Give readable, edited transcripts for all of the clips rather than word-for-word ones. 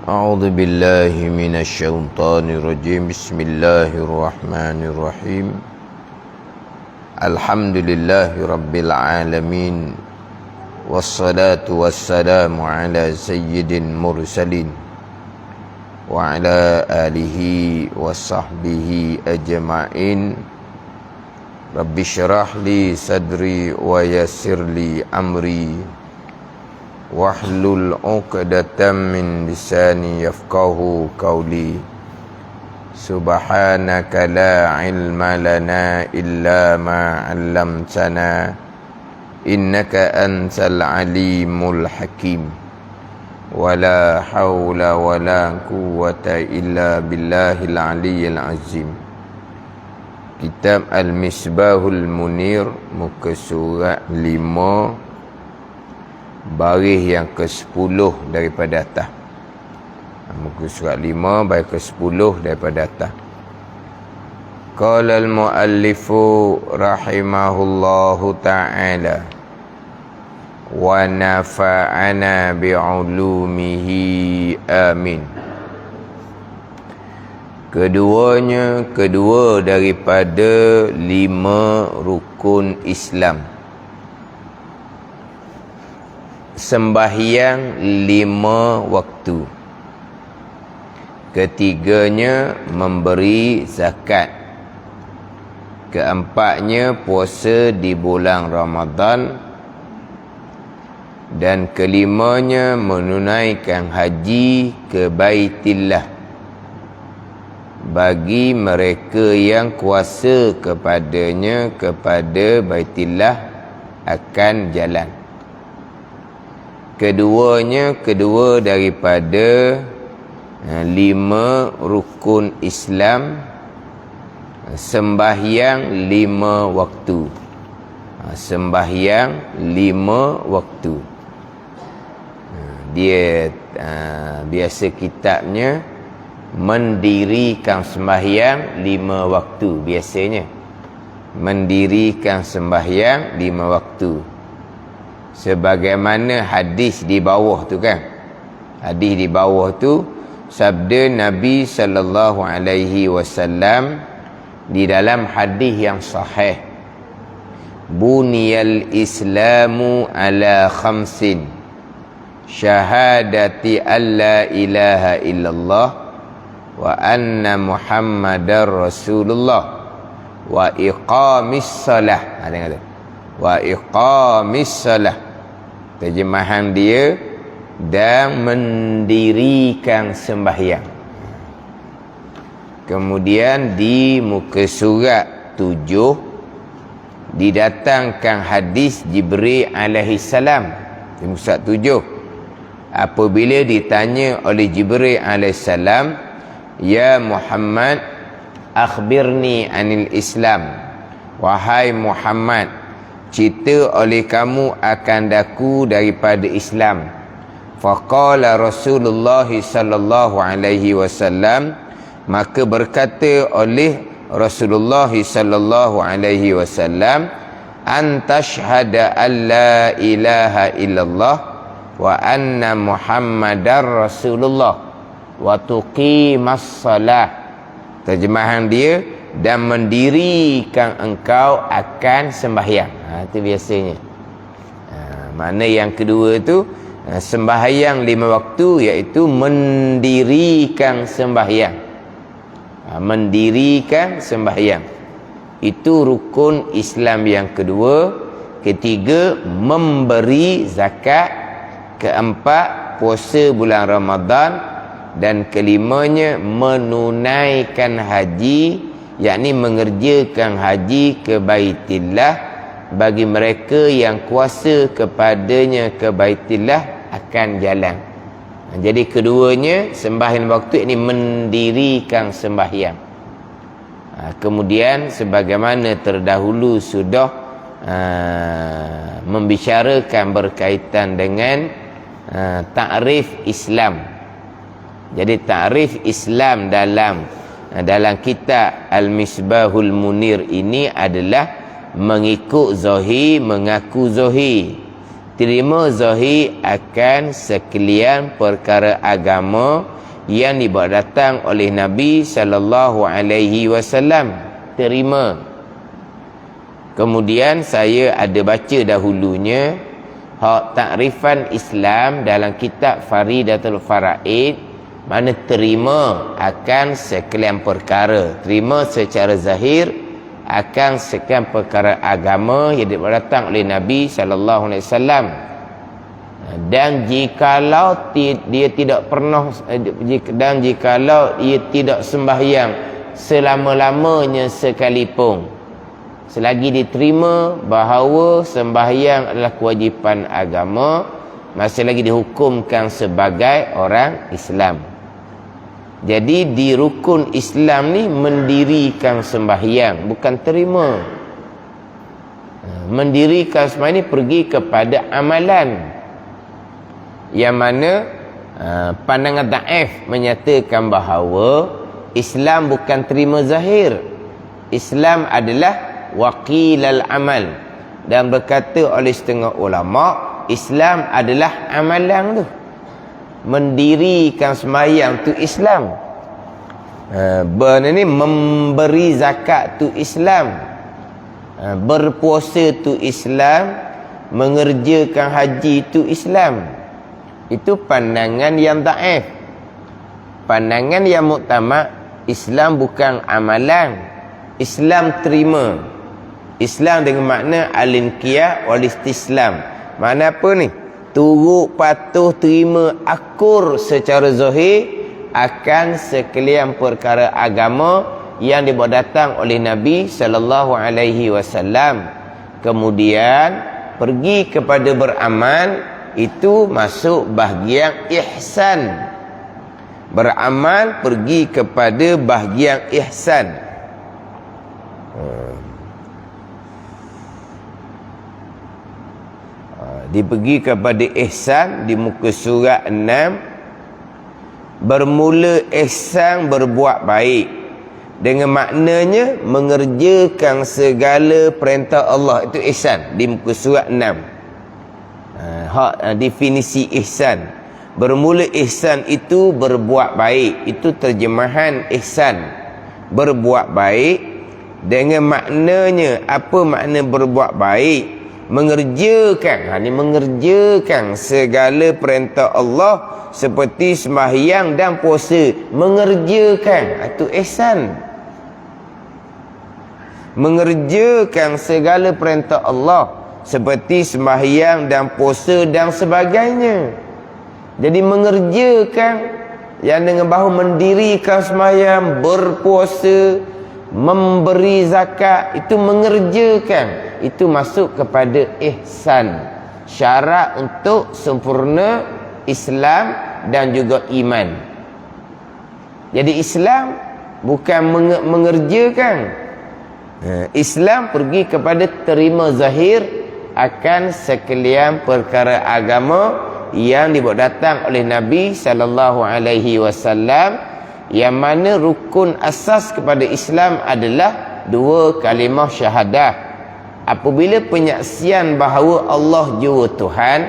أعوذ بالله من الشيطان الرجيم. بسم الله الرحمن الرحيم. الحمد لله رب العالمين، والصلاة والسلام على سيد المرسلين وعلى آله وصحبه أجمعين. رب اشرح لي صدري ويسر لي أمري wahlul 'uqdatam min lisani yafqahu qawli. Subhanaka la ilma lana illa ma 'allamtana innaka antal alimul hakim. Wala haula wala quwwata illa billahil aliyyil azim. Kitab Al-Misbahul Munir, muka surat 5, baris yang ke-10 daripada atas. Muka surat 5 baris ke-10 daripada atas. Qala al-muallifu rahimahullahu ta'ala wa nafa'ana bi'ulumihi amin. Kedua daripada 5 rukun Islam. Sembahyang 5 waktu. Ketiganya memberi zakat. Keempatnya puasa di bulan Ramadan. Dan kelimanya menunaikan haji ke Baitillah bagi mereka yang kuasa kepadanya kepada Baitillah akan jalan. Kedua daripada 5 rukun Islam. Sembahyang 5 waktu. Sembahyang 5 waktu. Dia biasa kitabnya mendirikan sembahyang 5 waktu. Biasanya mendirikan sembahyang 5 waktu. Sebagaimana hadis di bawah tu kan. Hadis di bawah tu sabda Nabi sallallahu alaihi wasallam di dalam hadis yang sahih. Buniyal Islamu ala khamsin. Syahadati alla ilaha illallah wa anna Muhammadar Rasulullah wa iqamis salah. Tengok tu. Wa iqamis salah. Terjemahan dia, dan mendirikan sembahyang. Kemudian di muka surat 7 didatangkan hadis Jibril alaihi salam. Di muka surat 7, apabila ditanya oleh Jibril alaihi salam, ya Muhammad, akhbirni anil Islam. Wahai Muhammad, cerita oleh kamu akan daku daripada Islam. Faqala Rasulullah sallallahu alaihi wasallam, maka berkata oleh Rasulullah sallallahu alaihi wasallam, antashhada alla ilaha illallah wa anna Muhammadar Rasulullah wa tuqimas salah. Terjemahan dia, dan mendirikan engkau akan sembahyang. Itu biasanya. Makna yang kedua tu, sembahyang 5 waktu, iaitu mendirikan sembahyang. Mendirikan sembahyang. Itu rukun Islam yang kedua. Ketiga, memberi zakat. Keempat, puasa bulan Ramadan. Dan kelimanya, menunaikan haji, yakni mengerjakan haji ke Baitillah bagi mereka yang kuasa kepadanya ke Baitillah akan jalan. Jadi keduanya sembahyang waktu ini mendirikan sembahyang. Kemudian sebagaimana terdahulu sudah membicarakan berkaitan dengan takrif Islam. Jadi takrif Islam dalam kitab Al-Misbahul Munir ini adalah mengikut zahir, mengaku zahir, terima zahir akan sekalian perkara agama yang dibawa datang oleh Nabi sallallahu alaihi wasallam. Terima. Kemudian saya ada baca dahulunya hak takrifan Islam dalam kitab Faridatul Faraid, mana terima akan sekalian perkara, terima secara zahir akan sekalian perkara agama yang datang oleh Nabi sallallahu alaihi wasallam. Dan jikalau dia tidak pernah, dan jikalau ia tidak sembahyang selama-lamanya sekalipun, selagi diterima bahawa sembahyang adalah kewajipan agama, masih lagi dihukumkan sebagai orang Islam. Jadi di rukun Islam ni mendirikan sembahyang, bukan terima. Mendirikan sembahyang ni pergi kepada amalan, yang mana pandangan daif menyatakan bahawa Islam bukan terima zahir. Islam adalah waqilal amal, dan berkata oleh setengah ulama, Islam adalah amalan tu. Mendirikan sembahyang tu Islam. Ini memberi zakat tu Islam. Berpuasa tu Islam. Mengerjakan haji tu Islam. Itu pandangan yang dhaif. Pandangan yang muktamad, Islam bukan amalan, Islam terima. Islam dengan makna al-inqiyad wal istislam. Makna apa ni? Turut, patuh, terima, akur secara zahir akan sekalian perkara agama yang dibawa datang oleh Nabi sallallahu alaihi wasallam. Kemudian pergi kepada beramal, itu masuk bahagian ihsan. Beramal pergi kepada bahagian ihsan. Dia pergi kepada ihsan di muka surat 6. Bermula ihsan berbuat baik, dengan maknanya mengerjakan segala perintah Allah. Itu ihsan di muka surat 6. Definisi ihsan. Bermula ihsan itu berbuat baik. Itu terjemahan ihsan, berbuat baik. Dengan maknanya, apa makna berbuat baik? Mengerjakan, ini mengerjakan segala perintah Allah seperti sembahyang dan puasa. Mengerjakan, itu ihsan. Mengerjakan segala perintah Allah seperti sembahyang dan puasa dan sebagainya. Jadi mengerjakan, yang dengan bahu mendirikan sembahyang, berpuasa, memberi zakat, itu mengerjakan. Itu masuk kepada ihsan. Syarat untuk sempurna Islam dan juga iman. Jadi Islam bukan mengerjakan. Islam pergi kepada terima zahir akan sekalian perkara agama yang dibawa datang oleh Nabi sallallahu alaihi wasallam, yang mana rukun asas kepada Islam adalah 2 kalimah syahadah. Apabila penyaksian bahawa Allah jua Tuhan,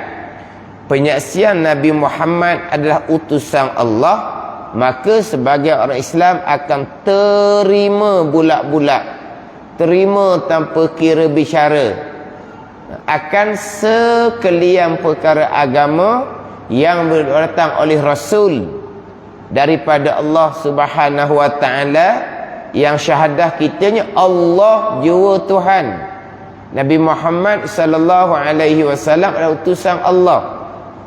penyaksian Nabi Muhammad adalah utusan Allah, maka sebagai orang Islam akan terima bulat-bulat, terima tanpa kira bicara akan sekalian perkara agama yang datang oleh Rasul daripada Allah Subhanahu wa taala, yang syahadah kitanya Allah jua Tuhan. Nabi Muhammad sallallahu alaihi wasallam adalah utusan Allah.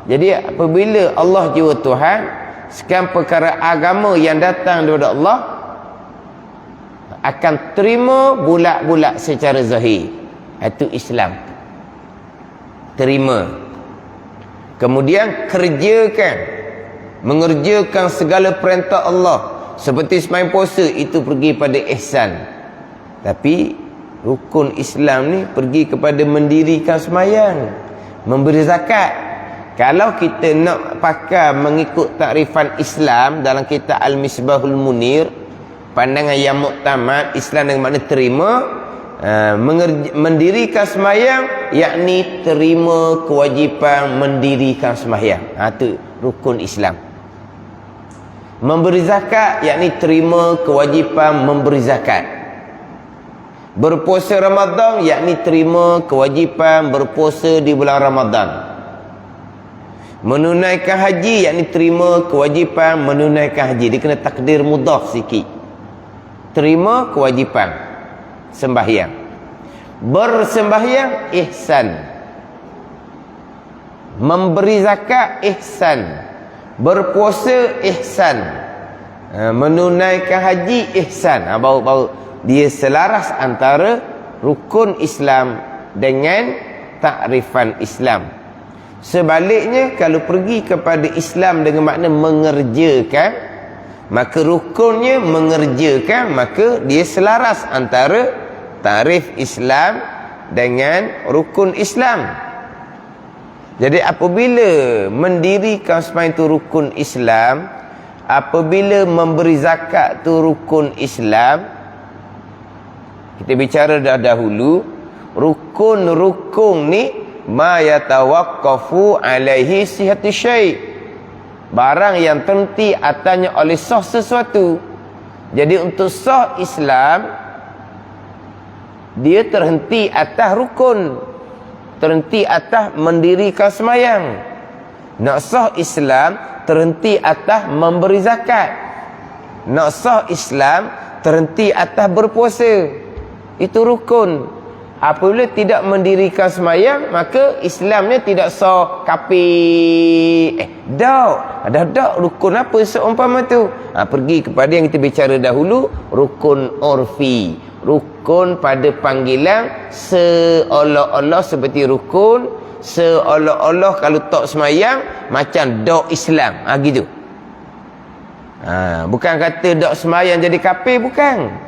Jadi apabila Allah jua Tuhan, sekian perkara agama yang datang daripada Allah akan terima bulat-bulat secara zahir. Itu Islam. Terima. Kemudian kerjakan, mengerjakan segala perintah Allah seperti sembahyang puasa, itu pergi pada ihsan. Tapi rukun Islam ni pergi kepada mendirikan sembahyang, memberi zakat. Kalau kita nak pakai mengikut takrifan Islam dalam kitab Al-Misbahul Munir, pandangan yang muktamad, Islam dengan makna terima, mendirikan sembahyang, yakni terima kewajipan mendirikan sembahyang. Itu rukun Islam. Memberi zakat, yakni terima kewajipan memberi zakat. Berpuasa Ramadan, yakni terima kewajipan berpuasa di bulan Ramadan. Menunaikan haji, yakni terima kewajipan menunaikan haji. Dia kena takdir mudah sikit. Terima kewajipan sembahyang. Bersembahyang ihsan. Memberi zakat ihsan. Berpuasa ihsan. Menunaikan haji ihsan. Baru dia selaras antara rukun Islam dengan takrifan Islam. Sebaliknya, kalau pergi kepada Islam dengan makna mengerjakan, maka rukunnya mengerjakan, maka dia selaras antara tarif Islam dengan rukun Islam. Jadi apabila mendirikan sembahyang itu rukun Islam, apabila memberi zakat itu rukun Islam, kita bicara dah dahulu, rukun-rukun ni ma yatawaqqafu alaihi sihhatu syai', barang yang terhenti atasnya oleh sah sesuatu. Jadi untuk sah Islam, dia terhenti atas rukun, terhenti atas mendirikan sembahyang. Nak sah Islam, terhenti atas memberi zakat. Nak sah Islam, terhenti atas berpuasa. Itu rukun. Apabila tidak mendirikan sembahyang, maka Islamnya tidak sah, kafir. Dak rukun apa seumpama tu? Pergi kepada yang kita bicara dahulu, rukun urfi. Rukun pada panggilan, seolah-olah seperti rukun, seolah-olah kalau tak sembahyang macam dak Islam. Gitu. Bukan kata dak sembahyang jadi kafir, bukan.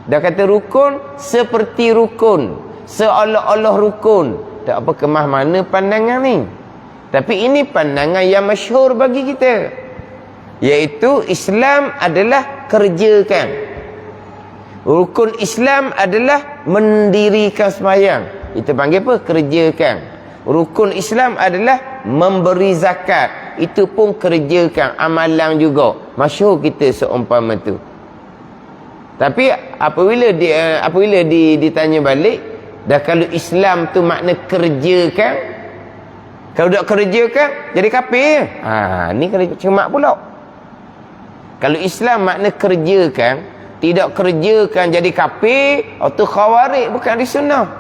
Dah kata rukun seperti rukun, seolah-olah rukun. Tak apa kemah mana pandangan ni. Tapi ini pandangan yang masyhur bagi kita, iaitu Islam adalah kerjakan. Rukun Islam adalah mendirikan sembahyang. Itu panggil apa? Kerjakan. Rukun Islam adalah memberi zakat. Itu pun kerjakan, amalan juga. Masyhur kita seumpama tu. Tapi apabila ditanya balik, dah kalau Islam tu makna kerjakan, kalau tak kerjakan jadi kafir. Ni kena cemak pula. Kalau Islam makna kerjakan, tidak kerjakan jadi kafir, itu khawarij, bukan ahli sunnah.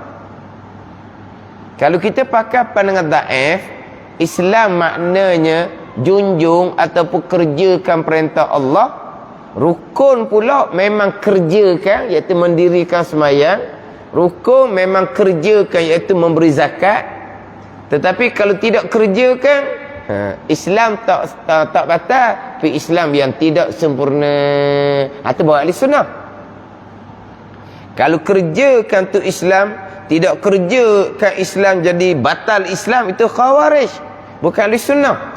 Kalau kita pakai pandangan daif, Islam maknanya junjung ataupun kerjakan perintah Allah. Rukun pula memang kerjakan, iaitu mendirikan sembahyang. Rukun memang kerjakan, iaitu memberi zakat. Tetapi kalau tidak kerjakan, Islam tak batal, tapi Islam yang tidak sempurna. Itu bahawa ahli sunnah. Kalau kerjakan tu Islam, tidak kerjakan Islam jadi batal Islam, itu khawarij, bukan ahli sunnah.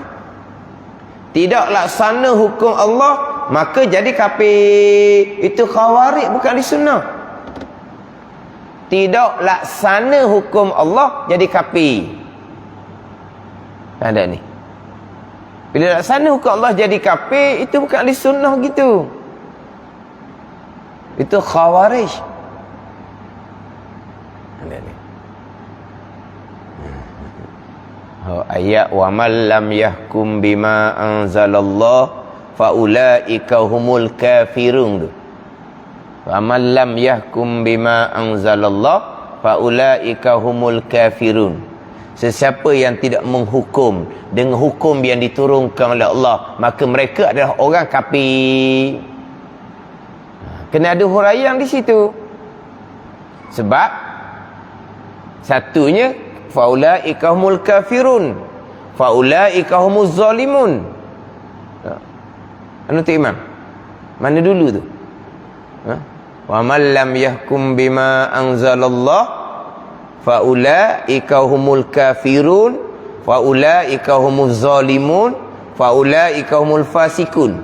Tidak laksana hukum Allah, maka jadi kafir, itu khawarij, bukan ahli sunnah. Tidak laksana hukum Allah jadi kafir. Ada ni. Bila laksana hukum Allah jadi kafir, itu bukan ahli sunnah gitu. Itu khawarij. Ada ni. Ayat wa man lam yahkum bima anzalallah fa ulaika humul kafirun. Wa man lam yahkum bima anzalallah fa ulaika humul kafirun. Sesiapa yang tidak menghukum dengan hukum yang diturunkan oleh Allah, maka mereka adalah orang kafir. Kena ada huraian di situ. Sebab satunya faulaika humul kafirun, faulaika humuz zalimun. Anu tu Imam, mana dulu tu? Wa man lam yahkum bima anzalallah faulaika humul kafirun, faulaika humuz zalimun, faulaika humul fasikun.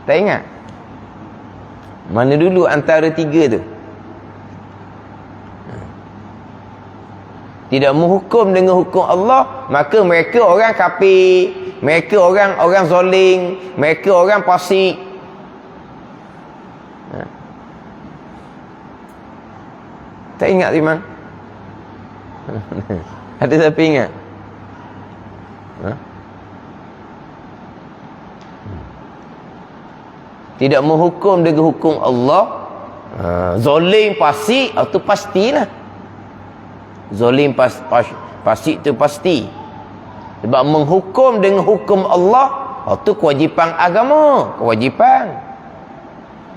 Tak ingat? Mana dulu antara tiga tu? Tidak menghukum dengan hukum Allah, maka mereka orang kafir, mereka orang zalim, mereka orang fasik. Tak ingat Imam? Ada siapa ingat? Tidak menghukum dengan hukum Allah, zalim, fasik, itu pastilah. Zalim fasik itu pasti. Sebab menghukum dengan hukum Allah, itu kewajipan agama, kewajipan.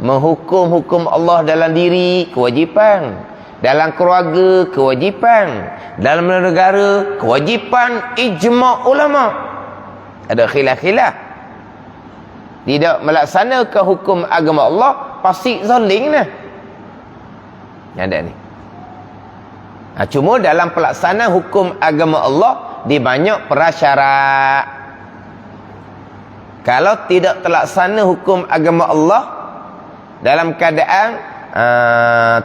Menghukum hukum Allah dalam diri, kewajipan. Dalam keluarga, kewajipan. Dalam negara, kewajipan ijma' ulama. Ada khilaf-khilaf. Tidak melaksanakan hukum agama Allah, pasti zalim lah. Ada ni. Cuma dalam pelaksanaan hukum agama Allah, dia banyak prasyarat. Kalau tidak terlaksana hukum agama Allah dalam keadaan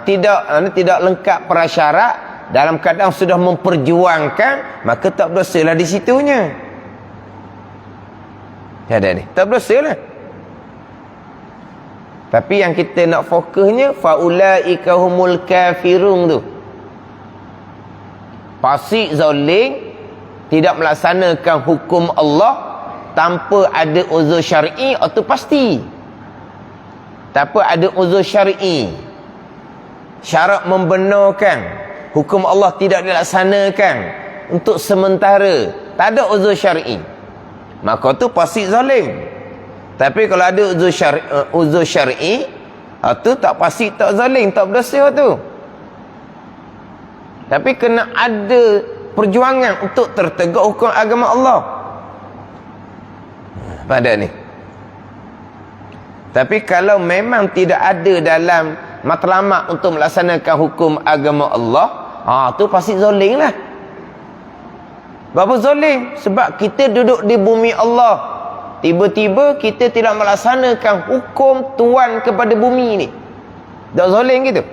tidak lengkap prasyarat, dalam keadaan sudah memperjuangkan, maka tak berdosalah di situnya. Ada ni, tak berdosalah. Tapi yang kita nak fokusnya, faulaika humul kafirun tu. Fasik, zalim, tidak melaksanakan hukum Allah tanpa ada uzur syar'i, itu pasti. Tanpa ada uzur syar'i, syarat membenarkan hukum Allah tidak dilaksanakan untuk sementara, tak ada uzur syar'i, maka tu fasik, zalim. Tapi kalau ada uzur syar'i, itu tak fasik, tak zalim, tak berdosa tu. Tapi kena ada perjuangan untuk tertegak hukum agama Allah pada ni. Tapi kalau memang tidak ada dalam matlamat untuk melaksanakan hukum agama Allah, tu pasti zalim lah. Berapa zalim? Sebab kita duduk di bumi Allah, tiba-tiba kita tidak melaksanakan hukum Tuhan kepada bumi ni. Tak zalim gitu?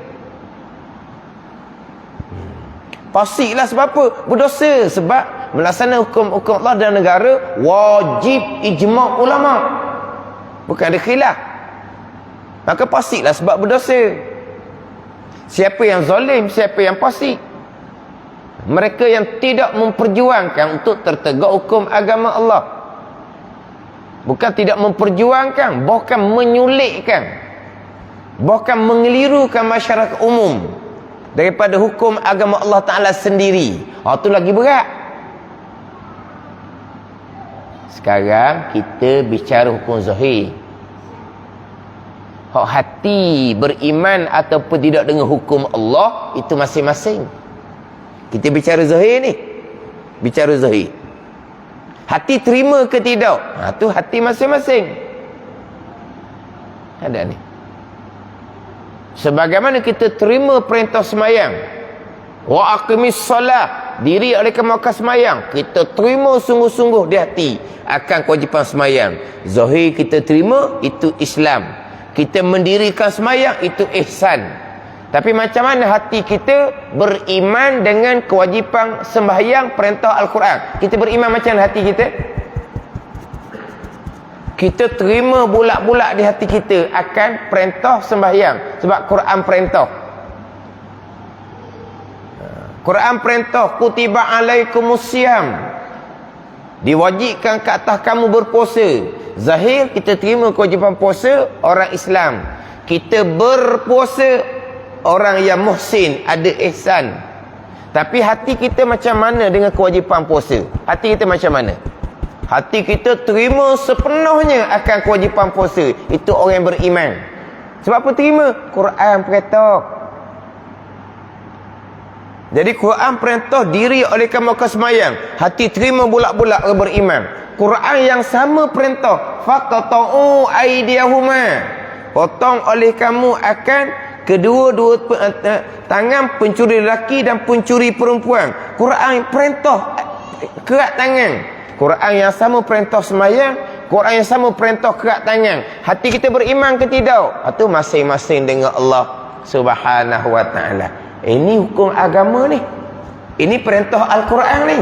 Pastilah sebab apa? Berdosa. Sebab melaksanakan hukum Allah dalam negara wajib ijma' ulama. Bukan ada khilaf. Maka pastilah sebab berdosa. Siapa yang zalim, siapa yang fasik? Mereka yang tidak memperjuangkan untuk tertegak hukum agama Allah. Bukan tidak memperjuangkan, bahkan menyulikkan, bahkan mengelirukan masyarakat umum daripada hukum agama Allah Ta'ala sendiri. Itu lagi berat. Sekarang kita bicara hukum zahir. Hak hati beriman ataupun tidak dengan hukum Allah, itu masing-masing. Kita bicara zahir ni, bicara zahir. Hati terima ke tidak, tu hati masing-masing. Ada ni. Sebagaimana kita terima perintah semayang, wa aqimis solah, diri oleh kemakan semayang, kita terima sungguh-sungguh di hati akan kewajipan semayang. Zahir kita terima, itu Islam. Kita mendirikan semayang, itu ihsan. Tapi macam mana hati kita beriman dengan kewajipan sembahyang, perintah Al-Quran? Kita beriman macam mana hati kita? Kita terima bulat-bulat di hati kita akan perintah sembahyang. Sebab Quran perintah. Quran perintah, kutiba alaikumusiyam, diwajibkan ke atas kamu berpuasa. Zahir kita terima kewajipan puasa orang Islam. Kita berpuasa orang yang muhsin, ada ihsan. Tapi hati kita macam mana dengan kewajipan puasa? Hati kita macam mana? Hati kita terima sepenuhnya akan kewajipan puasa. Itu orang yang beriman. Sebab apa terima? Quran perintah. Jadi Quran perintah diri oleh kamu ke semayang, hati terima bulat-bulat beriman. Quran yang sama perintah, faqata'u aydiyahuma, potong oleh kamu akan kedua-dua tangan pencuri lelaki dan pencuri perempuan. Quran perintah kerat tangan. Quran yang sama perintah semayang, Quran yang sama perintah kerat tangan. Hati kita beriman ke tidak? Itu masing-masing dengan Allah Subhanahu wa ta'ala. Ini hukum agama ni. Ini perintah Al-Quran ni.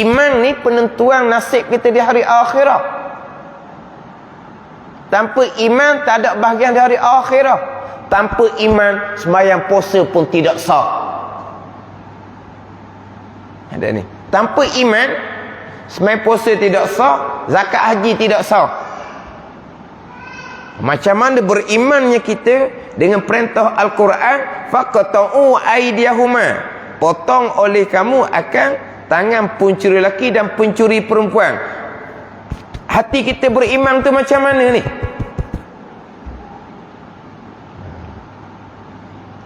Iman ni penentuan nasib kita di hari akhirat. Tanpa iman tak ada bahagian di hari akhirat. Tanpa iman sembahyang puasa pun tidak sah. Ada ni. Tanpa iman sembahyang puasa tidak sah, zakat haji tidak sah. Macam mana berimannya kita dengan perintah Al-Quran, faqata'u aydiyahuma, potong oleh kamu akan tangan pencuri lelaki dan pencuri perempuan. Hati kita beriman tu macam mana ni?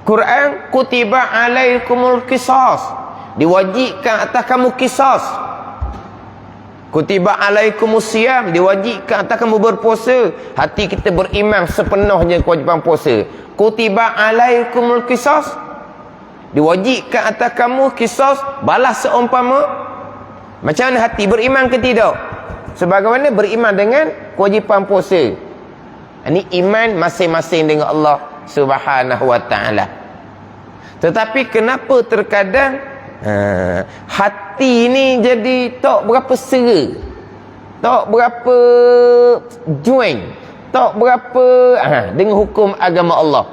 Quran, kutiba alaikumul qisas, diwajibkan atas kamu qisas. Kutiba alaikumus siyam, diwajibkan atas kamu berpuasa. Hati kita beriman sepenuhnya kewajipan puasa. Kutiba alaikumul qisas, diwajibkan atas kamu qisas, balas seumpama. Macam mana hati beriman ke tidak? Sebagaimana beriman dengan kewajipan puasa. Ini iman masing-masing dengan Allah Subhanahu wa ta'ala. Tetapi kenapa terkadang hati ni jadi tak berapa sera, tak berapa join, tak berapa dengan hukum agama Allah?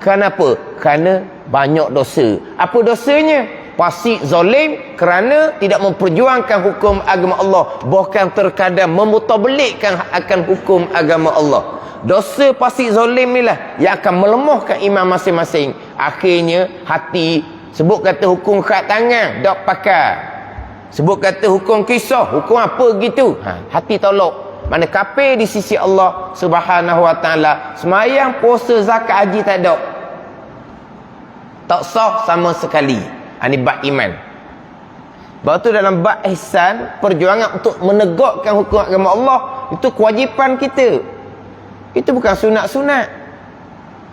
Kenapa? Kerana banyak dosa. Apa dosanya? Fasik, zalim, kerana tidak memperjuangkan hukum agama Allah, bahkan terkadang memutablikkan akan hukum agama Allah. Dosa fasik, zalim ni lah yang akan melemahkan iman masing-masing. Akhirnya hati sebut kata hukum kat tangan dak pakai, sebut kata hukum kisah, hukum apa gitu, hati tolak. Mana kafir di sisi Allah Subhanahu wa ta'ala. Semayang, puasa, zakat, haji tak ada, tak sah sama sekali. Ini bab iman. Sebab tu dalam bab ihsan, perjuangan untuk menegakkan hukum agama Allah, itu kewajipan kita. Itu bukan sunat-sunat.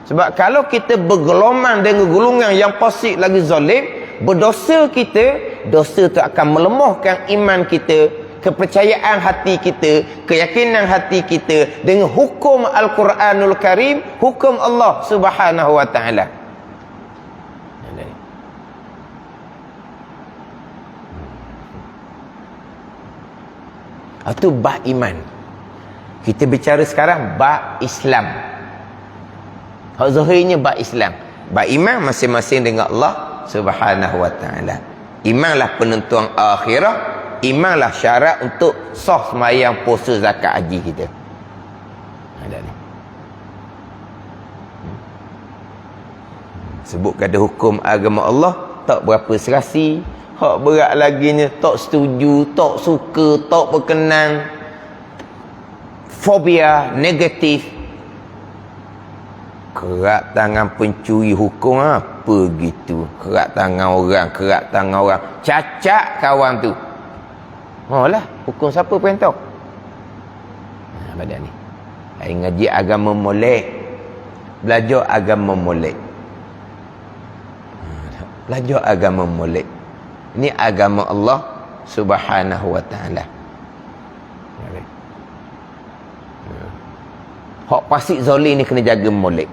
Sebab kalau kita bergelombang dengan golongan yang fasik lagi zalim, berdosa kita, dosa itu akan melemahkan iman kita, kepercayaan hati kita, keyakinan hati kita dengan hukum Al-Quranul Karim, hukum Allah Subhanahu wa ta'ala. Itu bab iman. Kita bicara sekarang bab Islam. Hak zahirnya bab Islam. Bab iman masing-masing dengan Allah Subhanahu wa ta'ala. Imanlah penentuan akhirah, imanlah syarat untuk sah sembahyang, puasa, zakat, haji kita. Ada ni. Sebut kata hukum agama Allah tak berapa serasi. Hak berat laginya tak setuju, tak suka, tak berkenan, fobia, negatif. Kerak tangan pencuri hukum apa gitu. Kerak tangan orang, kerak tangan orang. Cacat kawan tu. Oh lah, hukum siapa perintah? Badan ni. Ngaji agama molek. Belajar agama molek. Belajar agama molek. Ini agama Allah Subhanahu wa ta'ala. Hak pasik zalim ni kena jaga molek.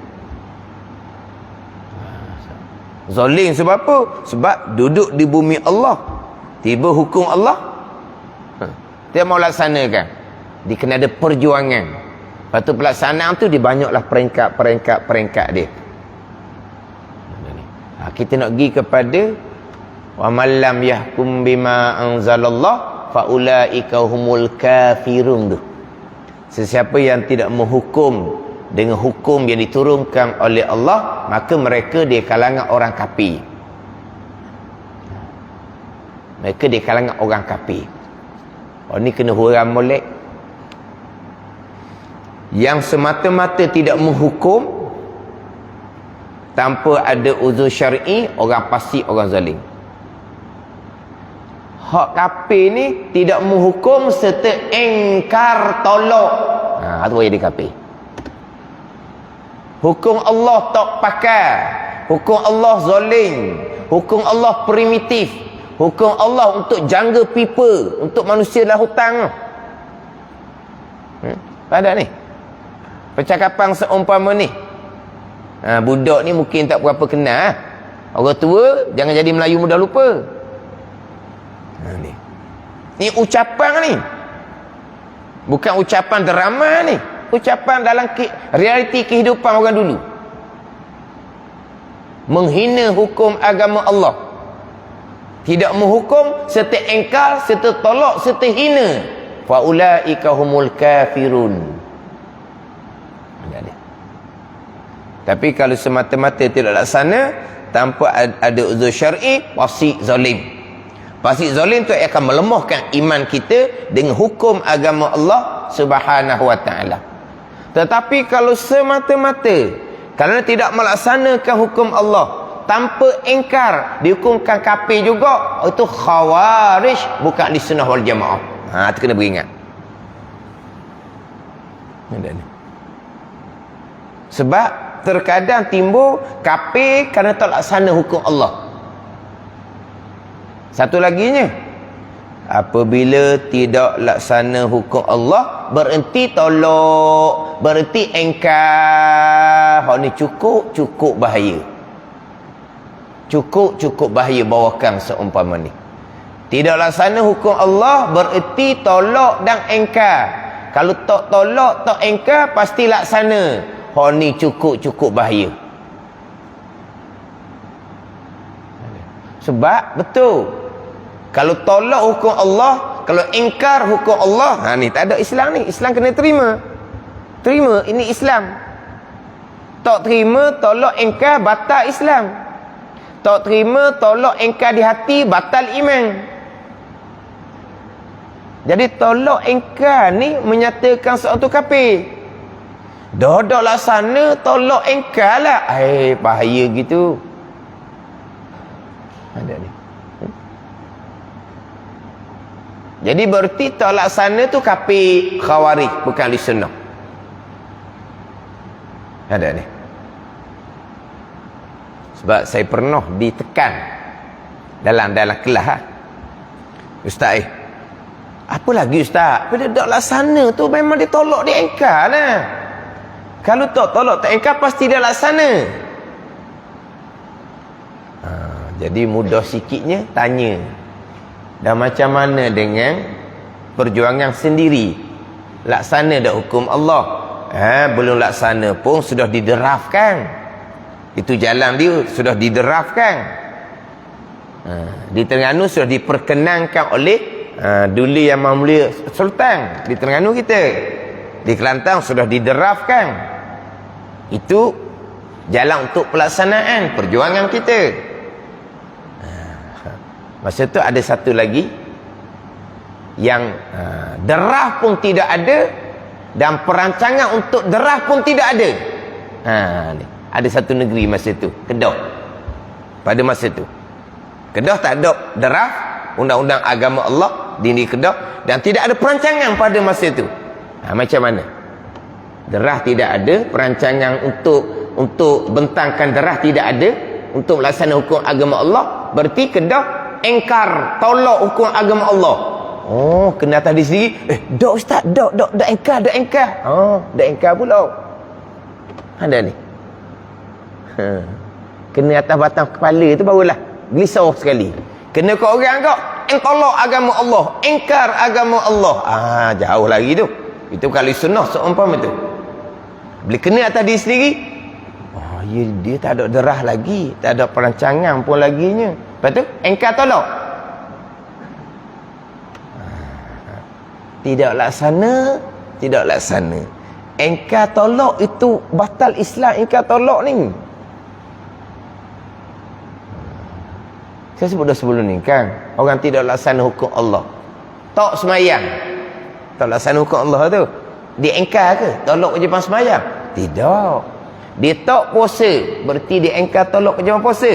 Zalim sebab apa? Sebab duduk di bumi Allah, tiba hukum Allah, dia mau laksanakan, dia kena ada perjuangan. Lepas tu pelaksanaan tu dia banyaklah peringkat dia. Kita nak pergi kepada wa man lam yahkum bima anzalallah fa ulaika humul kafirun. Sesiapa yang tidak menghukum dengan hukum yang diturunkan oleh Allah, maka mereka di kalangan orang kafir. Mereka di kalangan orang kafir. Oh, ni kena huram molek. Yang semata-mata tidak menghukum tanpa ada uzur syar'i, orang fasik, orang zalim. Hak kafir ni tidak menghukum serta engkar tolak. Itu jadi kafir. Hukum Allah tak pakai, hukum Allah zalim, hukum Allah primitif, hukum Allah untuk jangka pipa, untuk manusia dah hutang. Ada ni percakapan seumpama ni. Budak ni mungkin tak berapa kenal. Orang tua jangan jadi Melayu mudah lupa. Ni ucapan ni. Bukan ucapan drama ni. Ucapan dalam realiti kehidupan orang dulu. Menghina hukum agama Allah. Tidak menghukum serta engkar, serta tolak, serta hina. Fa ulaika humul kafirun. Tapi kalau semata-mata tidak laksana tanpa ada uzur syar'i, pasti zalim. Pasti zalim tu akan melemahkan iman kita dengan hukum agama Allah Subhanahu wa taala. Tetapi kalau semata-mata kerana tidak melaksanakan hukum Allah tanpa ingkar, dihukumkan kafir juga, itu khawarij, bukan ahli sunnah wal jamaah. Itu kena beringat. Sebab terkadang timbul kafir kerana tak laksana hukum Allah. Satu laginya, apabila tidak laksana hukum Allah, berhenti tolak, berhenti engkar. Hak ni cukup bahaya. Cukup bahaya bawakan seumpama ni. Tidak laksana hukum Allah, berhenti tolak dan engkar. Kalau tak tolak, tak engkar, pasti laksana. Hak ni cukup bahaya. Sebab betul, kalau tolak hukum Allah, kalau ingkar hukum Allah, ni tak ada Islam ni. Islam kena terima. Terima, ini Islam. Tak terima, tolak, ingkar, batal Islam. Tak terima, tolak, ingkar di hati, batal iman. Jadi tolak, ingkar ni menyatakan seorang tu kafir. Dah laksana, tolak, ingkar lah. Bahaya gitu. Ada ni. Jadi berarti tak laksana tu kafir, khawarij, bukan ahli sunnah. Ada ni. Sebab saya pernah ditekan dalam kelas. Ustaz, apa lagi Ustaz? Bila tak laksana tu memang ditolak, diingkar lah. Kalau tak tolak, tak ingkar, pasti dia laksana. Jadi mudah sikitnya tanya, dan macam mana dengan perjuangan sendiri? Laksana dah hukum Allah, belum laksana pun sudah diderafkan. Itu jalan dia sudah diderafkan. Di Terengganu sudah diperkenankan oleh Duli Yang Maha Mulia Sultan. Di Terengganu kita, di Kelantan sudah diderafkan. Itu jalan untuk pelaksanaan perjuangan kita. Masa tu ada satu lagi yang deraf pun tidak ada, dan perancangan untuk deraf pun tidak ada. Ni. Ada satu negeri masa tu, Kedah. Pada masa tu Kedah tak ada deraf undang-undang agama Allah di Kedah, dan tidak ada perancangan pada masa tu. Macam mana? Derah tidak ada, perancangan untuk bentangkan derah tidak ada, untuk melaksanakan hukum agama Allah. Berarti Kedah engkar, tolak hukum agama Allah. Kena atas di sini. Dak Ustaz, dak engkar, dak engkar. Dak engkar pula. Ada ni. Kena atas batang kepala tu barulah gelisah sekali. Kena ke orang kau, tolak agama Allah, engkar agama Allah. Jauh lagi tu. Itu kalau sunnah seumpama tu. Bila kena atas diri sendiri, dia tak ada derah lagi, tak ada perancangan pun laginya. Lepas tu engkar tolak. Tidak laksana. Engkar tolak itu batal Islam. Engkar tolak ni, saya sebut dah sebelum ni kan, orang tidak laksana hukum Allah, tak semayang, tak laksana hukum Allah tu, dia engkar ke? Tolak kewajipan semayang? Tidak. Dia tak puasa, berarti dia engkar tolak kewajipan puasa?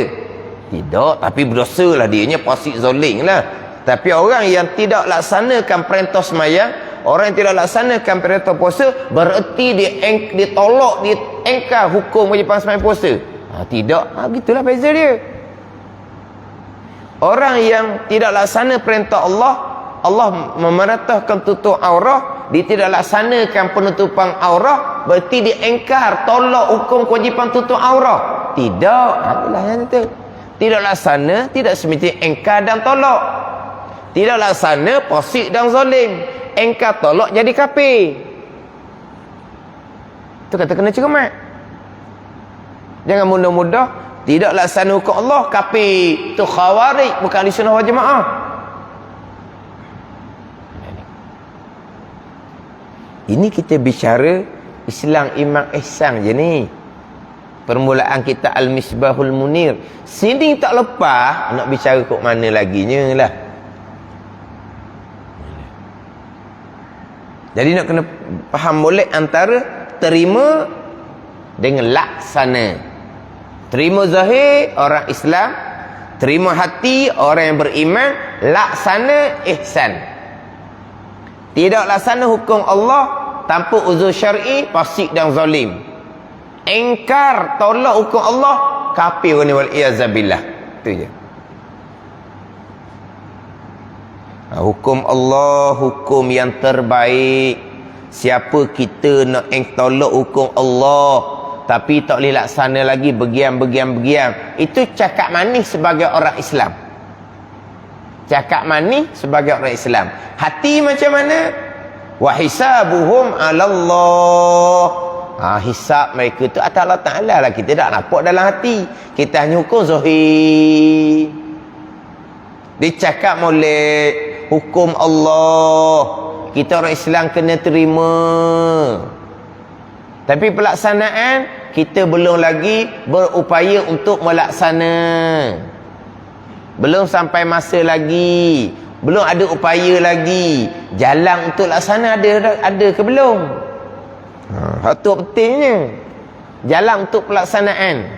Tidak. Tapi berdosa lah dianya, pasti zalim lah. Tapi orang yang tidak laksanakan perintah semayang, orang yang tidak laksanakan perintah puasa, berarti dia tolak, dia engkar hukum kewajipan semayang puasa? Tidak. Begitulah beza dia. Orang yang tidak laksana perintah Allah, Allah memerintahkan tutup aurat, dia tidak laksanakan penutupan aurat, berarti dia engkar, tolak hukum kewajipan tutup aurat. Tidak. Itulah yang itu. Tidak laksana, tidak semestinya engkar dan tolak. Tidak laksana, fasik dan zalim. Engkar tolak jadi kafir. Itu kata kena cermat. Jangan mudah-mudah tidak laksana hukum Allah, kafir. Itu khawarij, bukan ahli sunnah wal jamaah. Ini kita bicara Islam, iman, ihsan je ni. Permulaan kita Al-Misbahul Munir. Sini tak lepas nak bicara kok mana laginya lah. Jadi nak kena faham boleh antara terima dengan laksana. Terima zahir orang Islam, terima hati orang yang beriman, laksana ihsan. Tidak laksana hukum Allah tanpa uzur syar'i, fasik dan zalim. Engkar, tolak hukum Allah, kafir ni wal iyazabillah. Itu je. Hukum Allah, hukum yang terbaik. Siapa kita nak tolak hukum Allah tapi tak boleh laksana lagi, begian. Itu cakap manis sebagai orang Islam. Cakap manis sebagai orang Islam. Hati macam mana? Wa hisabuhum 'ala Allah. Hisab mereka tu atas Allah Ta'ala lah. Kita tak nampak dalam hati. Kita hanya hukum zahir. Dia cakap molek hukum Allah. Kita orang Islam kena terima. Tapi pelaksanaan kita belum lagi berupaya untuk melaksana. Belum sampai masa lagi. Belum ada upaya lagi. Jalan untuk laksana ada ke belum? Itu pentingnya. Jalan untuk pelaksanaan.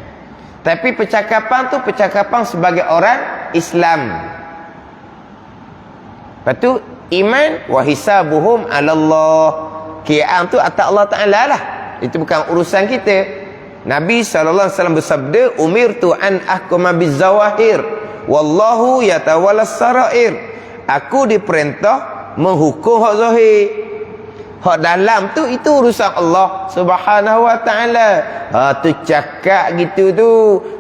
Tapi percakapan tu percakapan sebagai orang Islam. Lepas tu iman wa hisabuhum 'ala Allah. Qiyam tu atas Allah Ta'ala lah. Itu bukan urusan kita. Nabi SAW bersabda, umirtu an ahkuma bizawahir wallahu yatawallas sarair. Aku diperintah menghukum hak zahir. Hak dalam tu itu urusan Allah Subhanahu wa Ta'ala. Tu cakap gitu tu,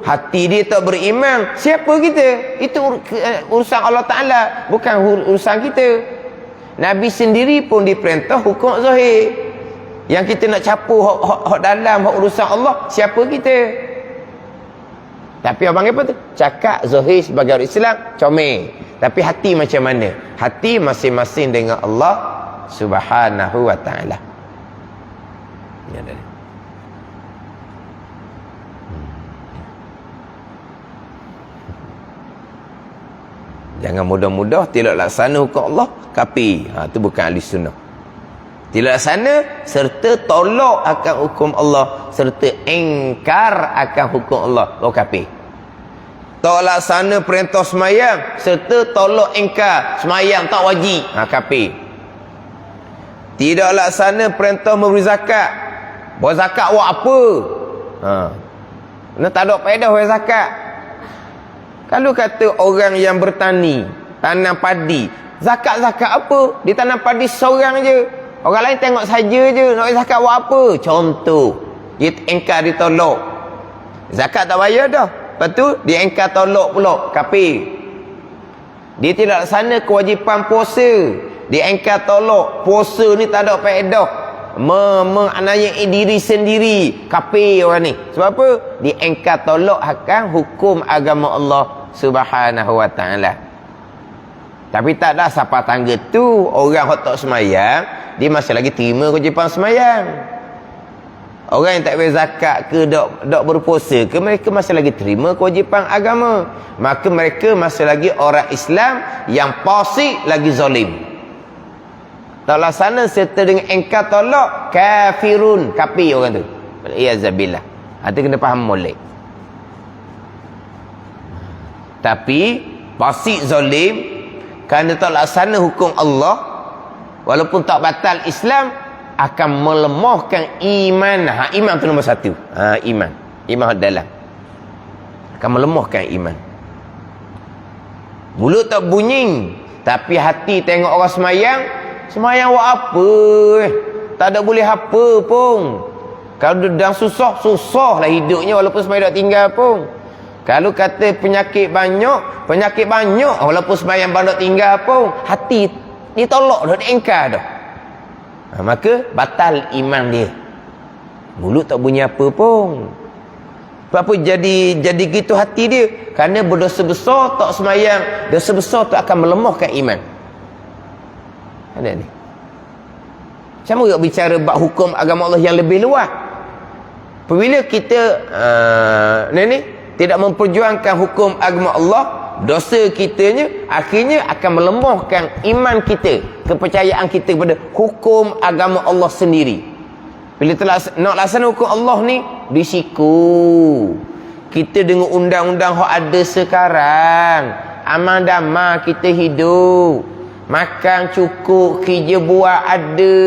hati dia tak beriman, siapa kita? Itu urusan Allah Ta'ala, bukan urusan kita. Nabi sendiri pun diperintah hukum zahir. Yang kita nak capu hak dalam, hak urusan Allah, siapa kita? Tapi abang apa tu? Cakap zahir sebagai orang Islam, comel. Tapi hati macam mana? Hati masing-masing dengan Allah Subhanahu wa Ta'ala. Ya, dari. Jangan mudah-mudah tidak laksana hukum Allah, kafir. Itu bukan ahli sunnah. Tidak laksana serta tolak akan hukum Allah, serta engkar akan hukum Allah, kafir. Tak laksana perintah semayang serta tolak engkar semayang tak wajib, kafir. Tidak laksana perintah memberi zakat. Buat zakat buat apa? Tak ada faedah buat zakat. Kalau kata orang yang bertani, tanam padi, zakat-zakat apa? Dia tanam padi seorang je. Orang lain tengok saja je. Nak zakat buat apa? Contoh, dia engkar, dia tolak. Zakat tak bayar dah. Lepas tu dia engkar tolak pula, kafir. Dia tidak laksana kewajipan puasa. Dia engkar tolak. Puasa ni tak ada faedah. Menganiayai diri sendiri, kafir orang ni. Sebab apa? Dia engkar tolak akan hukum agama Allah Subhanahu wa Ta'ala. Tapi tak ada siapa tangga tu orang yang tak semayang, dia masih lagi terima kewajipan semayang. Orang yang tak bayar zakat ke tak berpuasa ke, mereka masih lagi terima kewajipan agama. Maka mereka masih lagi orang Islam yang fasik lagi zalim. Tak laksana serta dengan engkar tolak, kafirun, kafir orang tu. Iyazabillah. Itu kena faham molek. Tapi fasik zalim kerana tak laksana hukum Allah, walaupun tak batal Islam, akan melemahkan iman. Iman tu nombor satu. Iman dalam akan melemahkan iman. Mulut tak bunyi, tapi hati tengok orang semayang, Semayang buat apa? Tak ada boleh apa pun. Kalau dah susah lah hidupnya walaupun semayang tak tinggal pun. Kalau kata penyakit banyak walaupun semayang tak tinggal pun, hati ditolak dah, diengkar dah. Maka batal iman dia. Mulut tak bunyi apa pun. Sebab apa jadi gitu hati dia? Kerana berdosa besar tak semayang, dosa besar tu akan melemahkan iman. Ada ni. Sama juga bicara bab hukum agama Allah yang lebih luas. Apabila kita tidak memperjuangkan hukum agama Allah, dosa kitanya akhirnya akan melemahkan iman kita, kepercayaan kita kepada hukum agama Allah sendiri. Bila nak laksana hukum Allah ni, risiko kita dengan undang-undang yang ada sekarang, aman damai kita hidup, makan cukup, kerja buat ada.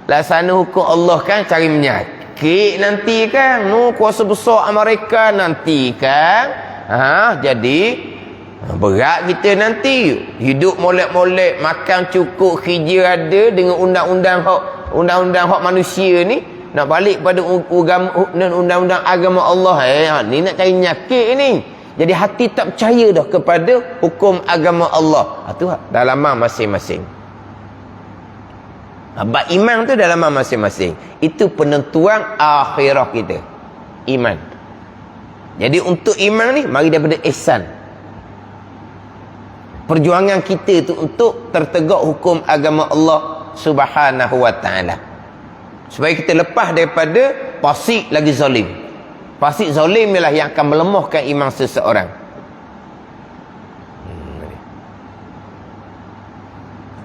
Laksana hukum Allah kan cari penyakit nanti kan, kuasa besar Amerika nanti kan. Jadi berat kita nanti hidup molek-molek, makan cukup, kerja ada, dengan undang-undang hak manusia ni nak balik pada undang-undang agama Allah. Ni nak cari penyakit ni. Jadi hati tak percaya dah kepada hukum agama Allah. Itu dalaman masing-masing. Bab iman tu dalaman masing-masing. Itu penentuan akhirah kita, iman. Jadi untuk iman ni, mari daripada ihsan. Perjuangan kita tu untuk tertegak hukum agama Allah Subhanahu wa ta'ala, supaya kita lepas daripada fasik lagi zalim. Fasik zalim ialah yang akan melemahkan iman seseorang.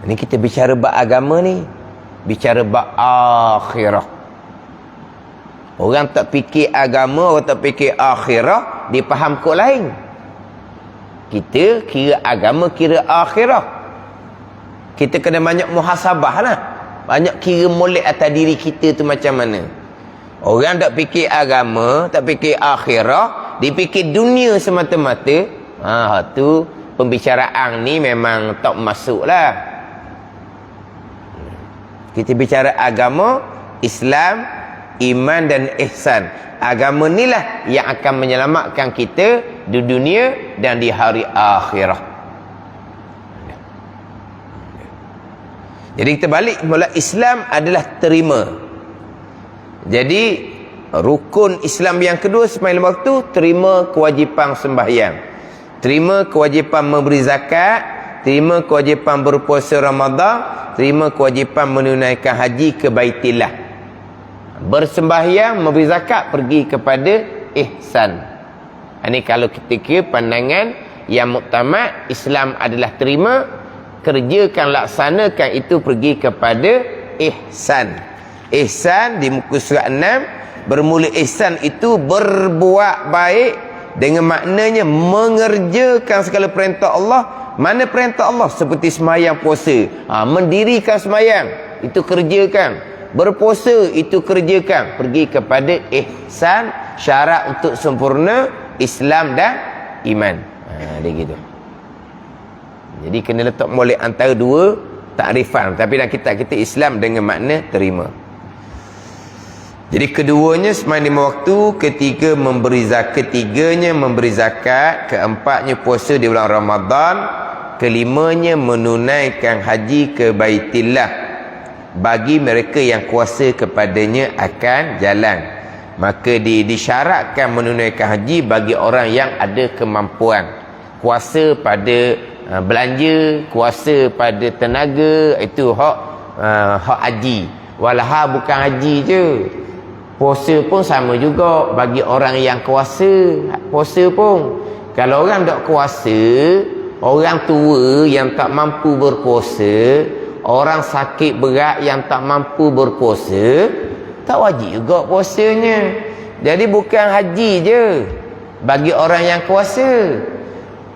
Ini kita bicara bab agama ni, bicara bab akhirah. Orang tak fikir agama, orang tak fikir akhirah, dia faham kod lain. Kita kira agama, kira akhirah. Kita kena banyak muhasabah lah. Banyak kira molek atas diri kita tu macam mana. Orang tak fikir agama, tak fikir akhirah, dia fikir dunia semata-mata. Tu pembicaraan ni memang tak masuk lah. Kita bicara agama, Islam, iman dan ihsan. Agama inilah yang akan menyelamatkan kita di dunia dan di hari akhirat. Jadi kita balik mula, Islam adalah terima. Jadi rukun Islam yang kedua sembahyang waktu, terima kewajipan sembahyang, terima kewajipan memberi zakat, terima kewajipan berpuasa Ramadan, terima kewajipan menunaikan haji ke Baitillah. Bersembahyang, memberi zakat, pergi kepada ihsan. Ini kalau kita kira pandangan yang muktamad, Islam adalah terima, kerjakan, laksanakan, itu pergi kepada ihsan. Ihsan di muka surat 6, bermula ihsan itu berbuat baik, dengan maknanya mengerjakan segala perintah Allah. Mana perintah Allah? Seperti semayang, puasa. Mendirikan semayang, itu kerjakan. Berpuasa, itu kerjakan. Pergi kepada ihsan, syarat untuk sempurna Islam dan iman. Dia gitu. Jadi kena letak molek antara dua takrifan. Tapi dalam kitab kita, Islam dengan makna terima. Jadi keduanya sembahyang 5 waktu, ketiganya memberi zakat, keempatnya puasa di bulan Ramadan, kelimanya menunaikan haji ke Baitillah. Bagi mereka yang kuasa kepadanya akan jalan. Maka disyaratkan menunaikan haji bagi orang yang ada kemampuan. Kuasa pada belanja, kuasa pada tenaga, itu hak haji. Walaha bukan haji je, puasa pun sama juga bagi orang yang kuasa. Puasa pun kalau orang tak kuasa, orang tua yang tak mampu berpuasa, orang sakit berat yang tak mampu berpuasa, tak wajib juga puasanya. Jadi bukan haji je bagi orang yang kuasa,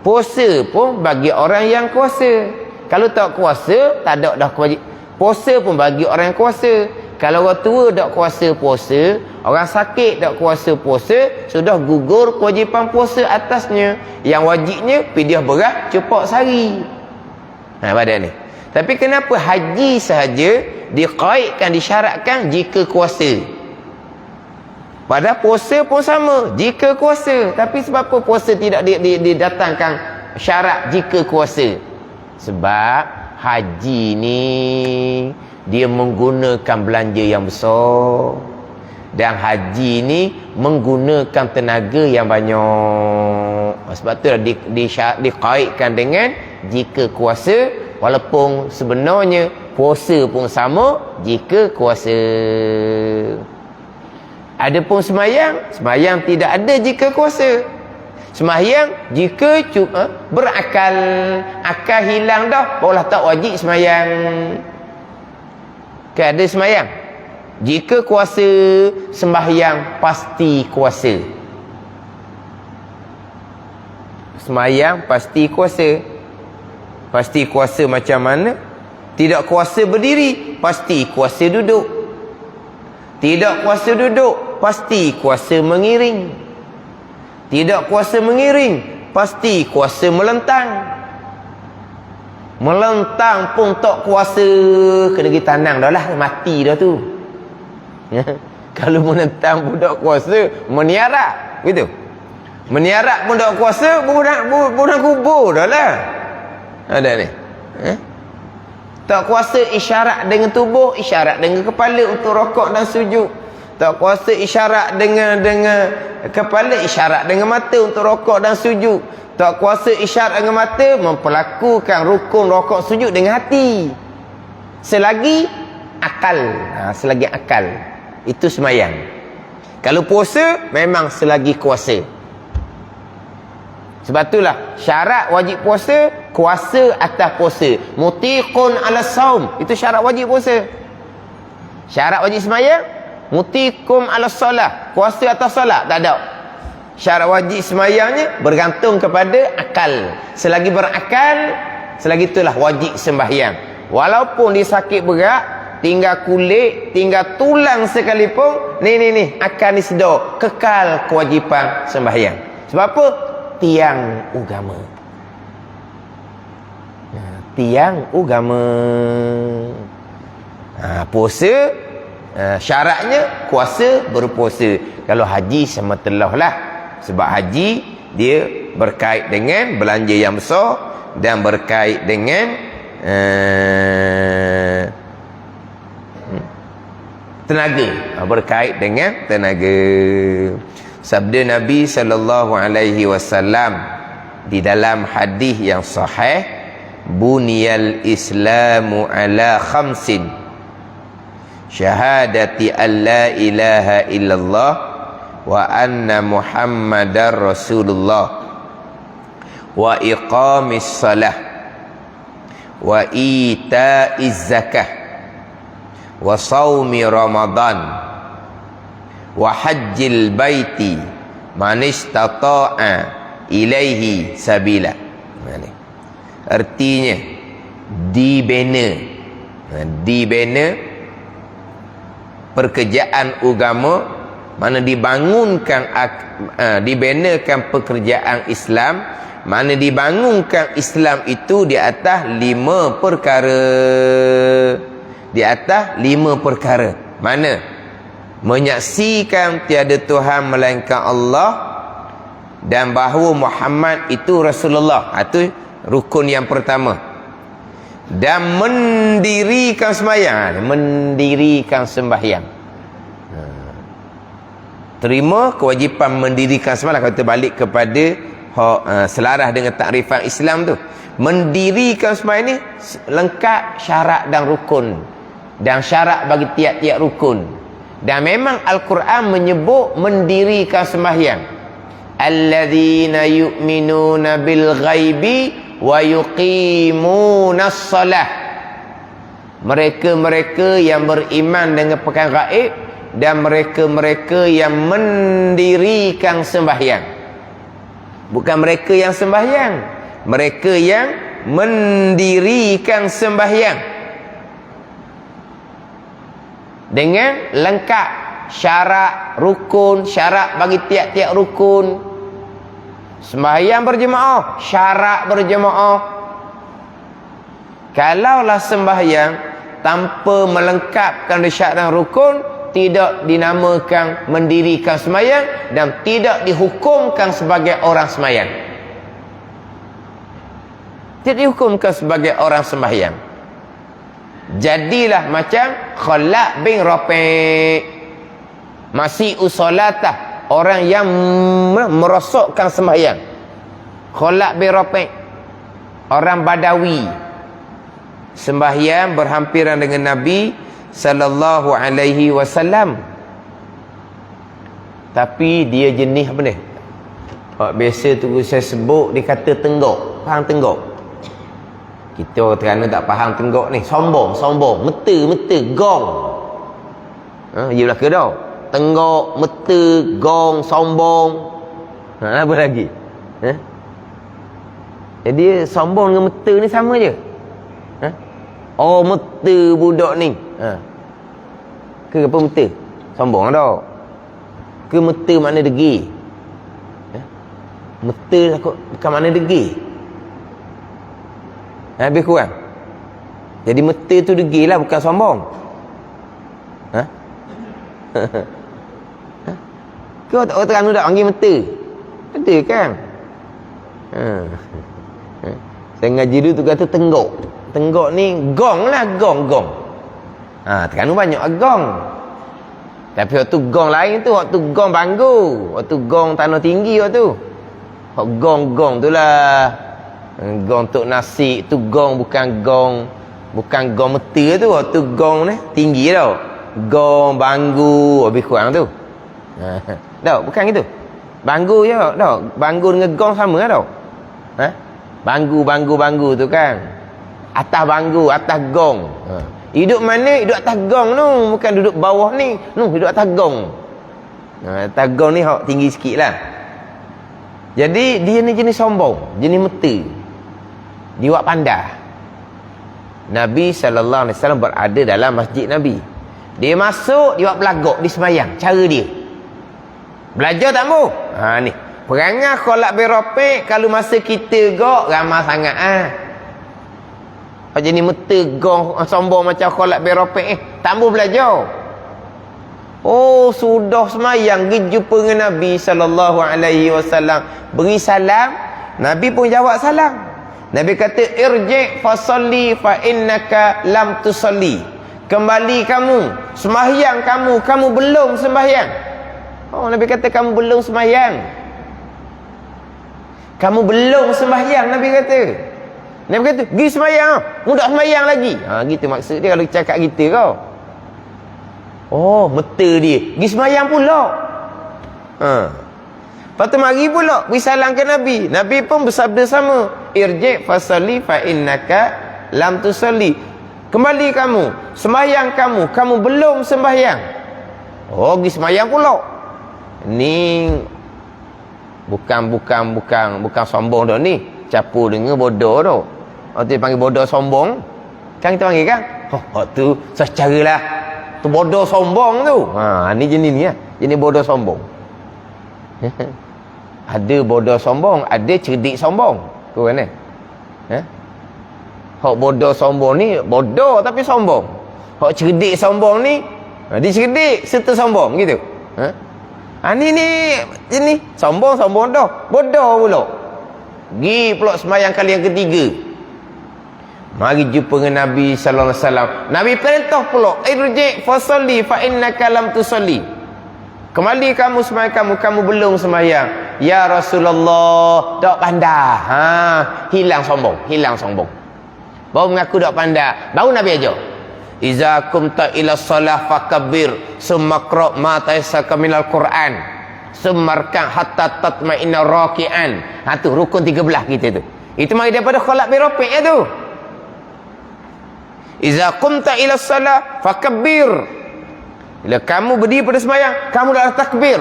puasa pun bagi orang yang kuasa. Kalau tak kuasa, tak ada dah kewajipan. Puasa pun bagi orang yang kuasa. Kalau orang tua tak kuasa puasa, orang sakit tak kuasa puasa, sudah gugur kewajipan puasa atasnya. Yang wajibnya fidyah berat cepat sehari. Pada ni. Tapi kenapa haji sahaja diqaidkan, disyaratkan jika kuasa? Padahal puasa pun sama, jika kuasa. Tapi sebab apa puasa tidak didatangkan syarat jika kuasa? Sebab haji ni dia menggunakan belanja yang besar, dan haji ni menggunakan tenaga yang banyak. Sebab tu diqaidkan dengan jika kuasa, walaupun sebenarnya puasa pun sama jika kuasa. Adapun sembahyang tidak ada jika kuasa. Sembahyang jika berakal, akal hilang dah, barulah tak wajib sembahyang. Ada sembahyang jika kuasa, sembahyang pasti kuasa. Sembahyang pasti kuasa. Pasti kuasa macam mana? Tidak kuasa berdiri, pasti kuasa duduk. Tidak kuasa duduk, pasti kuasa mengiring. Tidak kuasa mengiring, pasti kuasa melentang. Melentang pun tak kuasa, kena pergi tanang dah lah, mati dah tu. Kalau menentang pun tak kuasa, meniarak, gitu. Meniarak pun tak kuasa, budak kubur dah lah. Ada ni. Tak kuasa isyarat dengan tubuh, isyarat dengan kepala untuk rokok dan sujud. Tak kuasa isyarat dengan kepala, isyarat dengan mata untuk rokok dan sujud. Tak kuasa isyarat dengan mata, memperlakukan rukun rokok sujud dengan hati. Selagi akal, selagi akal, itu sembahyang. Kalau puasa memang selagi kuasa. Sebab itulah syarat wajib puasa, kuasa atas puasa. Mutiqun ala saum, itu syarat wajib puasa. Syarat wajib sembahyang, mutiqum ala solah, kuasa atas solat. Tak ada. Syarat wajib sembahyangnya bergantung kepada akal. Selagi berakal, selagi itulah wajib sembahyang. Walaupun dia sakit berat, tinggal kulit, tinggal tulang sekalipun, ni akal ni sedar, kekal kewajipan sembahyang. Sebab apa? Tiang agama. Tiang agama. Puasa, syaratnya kuasa berpuasa. Kalau haji sama telah lah. Sebab haji dia berkait dengan belanja yang besar dan berkait dengan tenaga. Berkait dengan tenaga. Sabda Nabi sallallahu alaihi wasallam di dalam hadis yang sahih, buniyal islamu ala khamsin, syahadati an la ilaha illallah wa anna muhammadar rasulullah wa iqamis salah wa itaiz zakah wa saumi ramadan wa hajjil baiti man istata'a ilaihi sabila. Artinya dibina pekerjaan agama, mana dibinakan pekerjaan Islam, mana dibangunkan Islam itu di atas 5 perkara. Di atas 5 perkara. Mana? Menyaksikan tiada Tuhan melainkan Allah dan bahawa Muhammad itu Rasulullah. Itu rukun yang pertama. Dan mendirikan sembahyang. Mendirikan sembahyang. Terima kewajipan mendirikan sembahyang. Kalau kita balik kepada selaras dengan takrifan Islam tu, mendirikan sembahyang ni lengkap syarat dan rukun, dan syarat bagi tiap-tiap rukun. Dan memang Al-Quran menyebut mendirikan sembahyang. Alladzina yu'minuna bil ghaibi wa yuqimunas salah. Mereka-mereka yang beriman dengan perkara gaib, dan mereka-mereka yang mendirikan sembahyang. Bukan mereka yang sembahyang, mereka yang mendirikan sembahyang. Dengan lengkap syarat rukun, syarat bagi tiap-tiap rukun. Sembahyang berjemaah, syarat berjemaah. Kalaulah sembahyang tanpa melengkapkan syarat dan rukun, tidak dinamakan mendirikan sembahyang dan tidak dihukumkan sebagai orang sembahyang. Tidak dihukumkan sebagai orang sembahyang. Jadilah macam Khalaq bin Rafi', masih usolatah, orang yang merosokkan sembahyang. Khalaq bin Rafi', orang Badawi, sembahyang berhampiran dengan Nabi sallallahu alaihi wasallam. Tapi dia jenis apa ni? Biasa tu saya sebut, dia kata tenggok. Faham tenggok? Kita orang Terengganu tak faham tenggok ni. Sombong, meta, gong. Dia belaka dah. Tenggok, meta, gong, sombong. Apa lagi? Jadi sombong dengan meta ni sama je. Oh, meta budak ni. Ke apa meta? Sombong dah. Ke meta makna degil? Meta bukan makna degil. Habis kurang. Jadi meta tu degil lah, bukan sombong. Ke orang Terengganu tak panggil meta? Ada kan? Saya ngaji dulu tu kata tenggok. Tenggok ni gong lah, gong. Terengganu banyak gong. Tapi waktu gong lain tu, waktu gong banggu, waktu gong tanah tinggi waktu. Gong tu lah. Gong tok nasi tu gong, bukan gong meta tu. Waktu gong ni tinggi tau. Gong banggu lebih kurang tu. Dah, bukan gitu. Banggu je dah. Banggu dengan gong sama tau. Banggu tu kan. Atas banggu, atas gong. Hidup mana? Hidup atas gong tu. Bukan duduk bawah ni. Hidup atas gong. Atas gong ni tinggi sikit lah. Jadi dia ni jenis sombong, jenis meta. Dia buat pandai. Nabi SAW berada dalam masjid Nabi. Dia masuk, dia buat belagak, dia semayang. Cara dia. Belajar tak mu? Ni. Perangai Khalaq bin Rafi', kalau masa kita gok, ramah sangat. Jadi meta gong sombong macam Khalaq bin Rafi', tak mau belajar. Oh, sudah semayang, pergi jumpa dengan Nabi SAW, beri salam. Nabi pun jawab salam. Nabi kata, irji' fasalli fa innaka lam tusalli. Kembali kamu, sembahyang kamu belum sembahyang. Oh, Nabi kata kamu belum sembahyang. Kamu belum sembahyang, Nabi kata. Nabi kata, pergi sembahyang, mudah sembahyang lagi. Gitu maksud dia kalau cakap gitu kau. Oh, meta dia. Pergi sembahyang pula. Lepas tu mari pula beri salam ke Nabi. Nabi pun bersabda sama, irji' fasalli fa innaka lam tusalli. Kembali kamu, sembahyang kamu belum sembahyang. Oh, pergi sembahyang pula. Ni bukan sombong dah ni. Campur dengan bodoh dah. Waktu dia panggil bodoh sombong, kan kita panggil kan? Tu secara lah. Tu bodoh sombong tu. Ni jenis ni lah. Jenis bodoh sombong. Ada bodoh sombong, ada cerdik sombong. Kau kan? Hak bodoh sombong ni bodoh tapi sombong. Hak cerdik sombong ni dia cerdik serta sombong gitu. Ni sombong dah. Bodoh pula. Pergi pula sembahyang kali yang ketiga. Mari jumpa dengan Nabi sallallahu alaihi wasallam. Nabi perintah pula, irji' fasalli fa innaka lam tusalli. Kembali kamu sembahyang kamu belum sembahyang. Ya Rasulullah, tak pandai. Hilang sombong. Baru mengaku tak pandai. Baru Nabi ajar. Iza kumta ila salah fakabbir, summa qra' ma tayassara minal Quran, summa rka' hatta tatma'inna raki'an. Tu rukun 13 kita tu. Itu mari daripada Khalaq bin Rafi' tu. Iza qumta ila salah fakabbir. Bila kamu berdiri pada sembahyang, kamu dah takbir.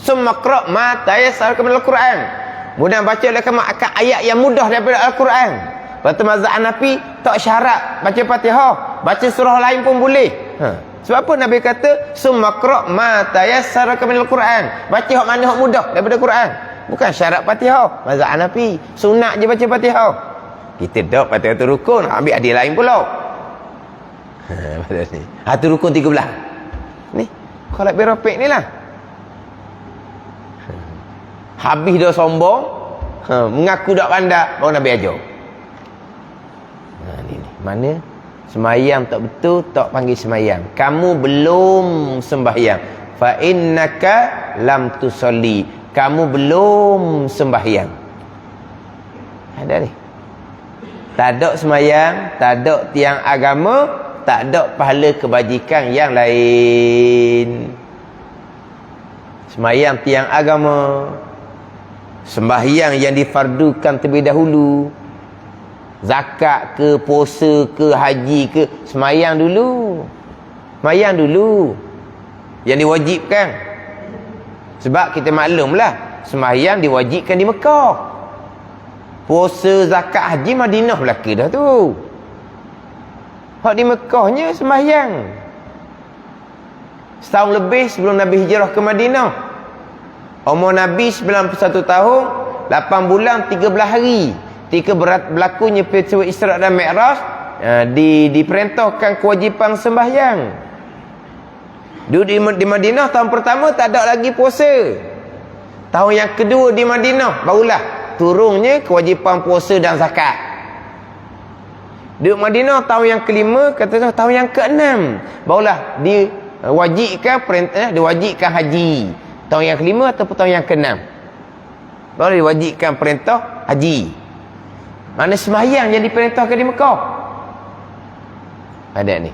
Summa qra' ma tayassara minal Quran. Kemudian bacalah kamu akan ayat yang mudah daripada Al-Quran. Lepas tu mazhab Hanafi tak syarat baca Fatihah, baca surah lain pun boleh. Sebab apa Nabi kata summa qra' ma tayassara minal Quran? Baca hak mana hak mudah daripada Quran. Bukan syarat Fatihah. Mazhab Hanafi sunat je baca Fatihah. Kita dok patut satu rukun, ambil adik lain pula. Patut ni. Satu rukun 13. Ni, kholak berapik ni lah. Habis dah sombong, mengaku tak pandai, baru Nabi ajar. Ni. Mana semayang tak betul, tak panggil semayang. Kamu belum sembahyang. Fa innaka lam tusalli. Kamu belum sembahyang. Ada ni. Tak ada semayang, tak ada tiang agama, tak ada pahala kebajikan yang lain. Semayang tiang agama, sembahyang yang difardukan terlebih dahulu, zakat ke, puasa ke, haji ke, semayang dulu. Semayang dulu yang diwajibkan. Sebab kita maklumlah, sembahyang diwajibkan di Mekah. Puasa, zakat, haji Madinah belaka dah tu. Hak di Mekahnya sembahyang. Setahun lebih sebelum Nabi hijrah ke Madinah. Umur Nabi 91 tahun, 8 bulan, 13 hari. Ketika berlakunya peristiwa Isra' dan Mi'raj, diperintahkan kewajipan sembahyang. Duduk di Madinah tahun pertama tak ada lagi puasa. Tahun yang kedua di Madinah barulah turunnya kewajipan puasa dan zakat. Duduk Madinah tahun yang kelima, kata tahun yang keenam barulah diwajibkan perintah, diwajibkan haji. Tahun yang kelima ataupun tahun yang keenam baru diwajibkan perintah haji. Mana sembahyang yang diperintahkan di Mekah. Ada ni.